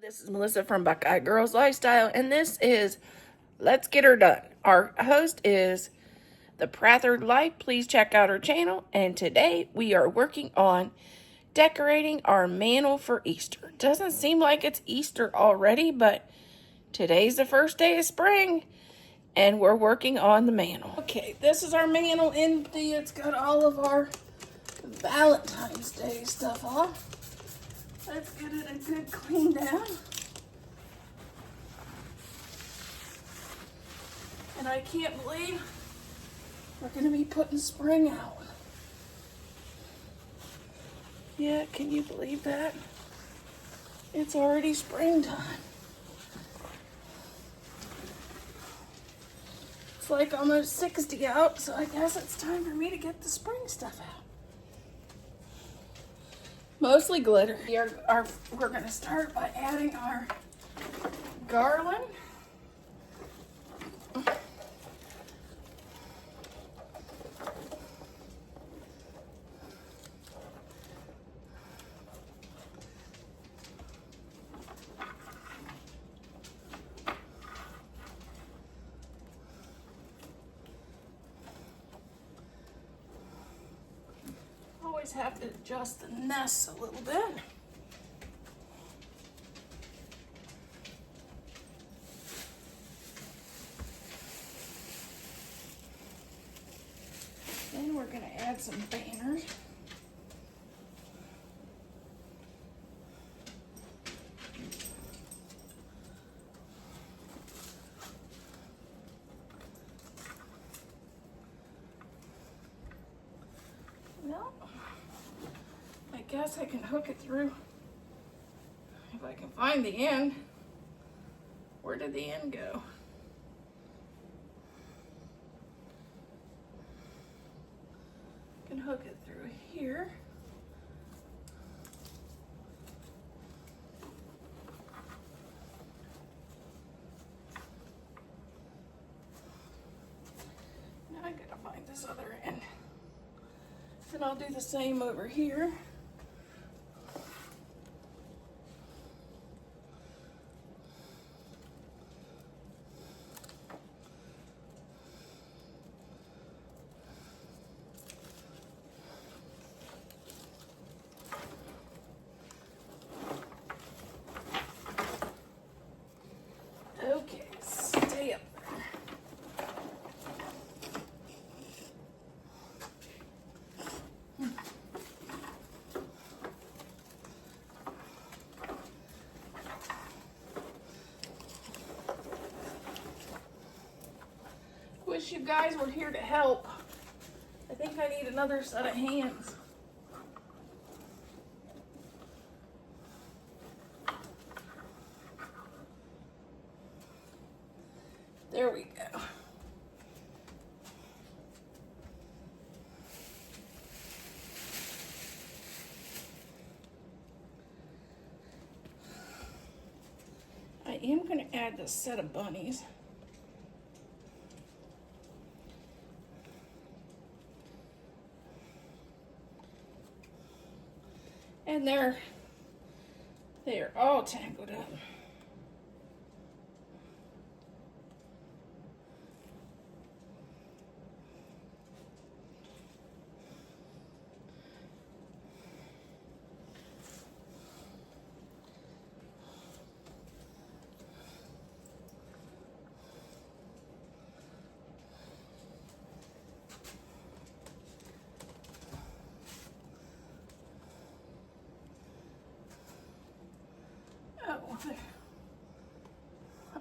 This is Melissa from Buckeye Girls Lifestyle, and this is Let's Get Her Done. Our host is the Prathered Life. Please check out her channel, and today we are working on decorating our mantle for Easter. Doesn't seem like it's Easter already, but today's the first day of spring, and we're working on the mantle. Okay, this is our mantle empty. It's got all of our Valentine's Day stuff off. Let's get it a good clean down. And I can't believe we're gonna be putting spring out. Yeah, can you believe that? It's already springtime. It's like almost 60 out, so I guess it's time for me to get the spring stuff out. Mostly glitter. We're gonna start by adding our garland. Always have to adjust the nests a little bit. Then we're going to add some banners. Well, I guess I can hook it through if I can find the end. Where did the end go? I can hook it through here. Now I gotta find this other end. And I'll do the same over here. Okay, stay up there. Wish you guys were here to help. I think I need another set of hands. There we go. I am going to add this set of bunnies. And they're all tangled up.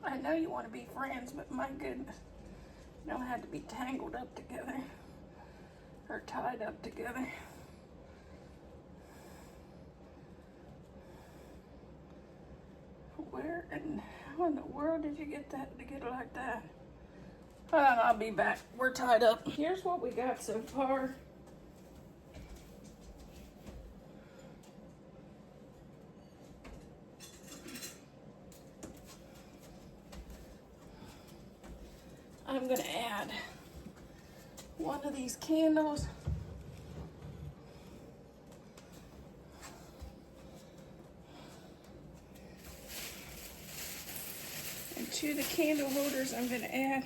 I know you want to be friends, but my goodness, you don't have to be tangled up together or tied up together. Where and how in the world did you get that to get it like that? Hold on, I'll be back. We're tied up. Here's what we got so far. I'm gonna add one of these candles. to the candle holders, I'm going to add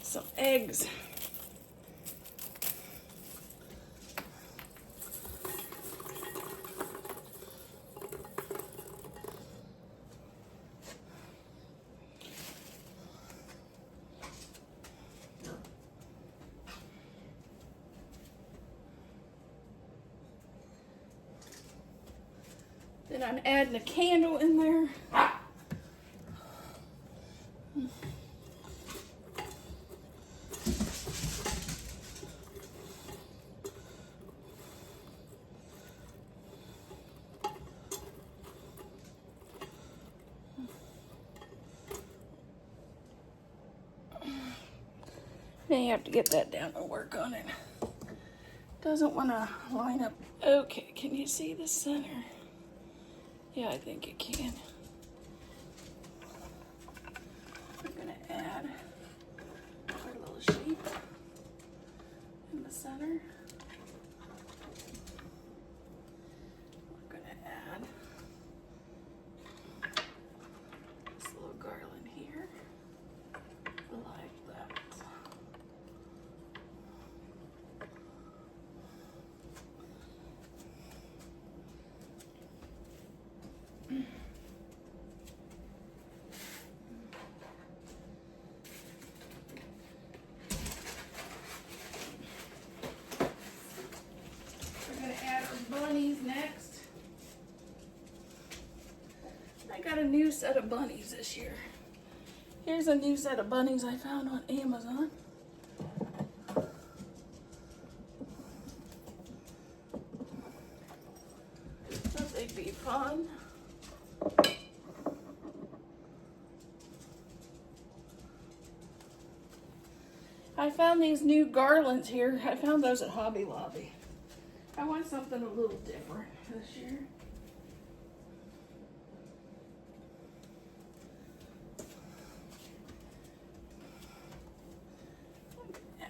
some eggs. Then I'm adding a candle in there. Now you have to get that down and work on it. Doesn't want to line up. Okay, can you see the center? Yeah, I think you can. We're gonna add our little sheep in the center. We're gonna add this little garland here, like that. Bunnies next. I got a new set of bunnies this year. Here's a new set of bunnies I found on Amazon. Thought they'd be fun. I found these new garlands here. I found those at Hobby Lobby. I want something a little different this year.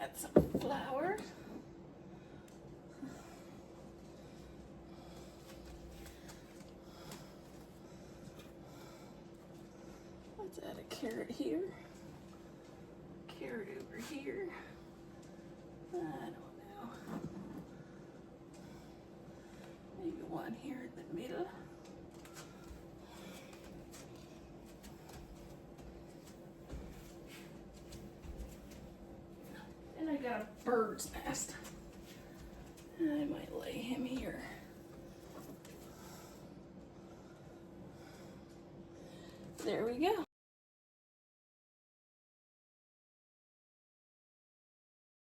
Add some flowers. Let's add a carrot here. Carrot over here. I don't know. Maybe one here in the middle. And I got a bird's nest. I might lay him here. There we go.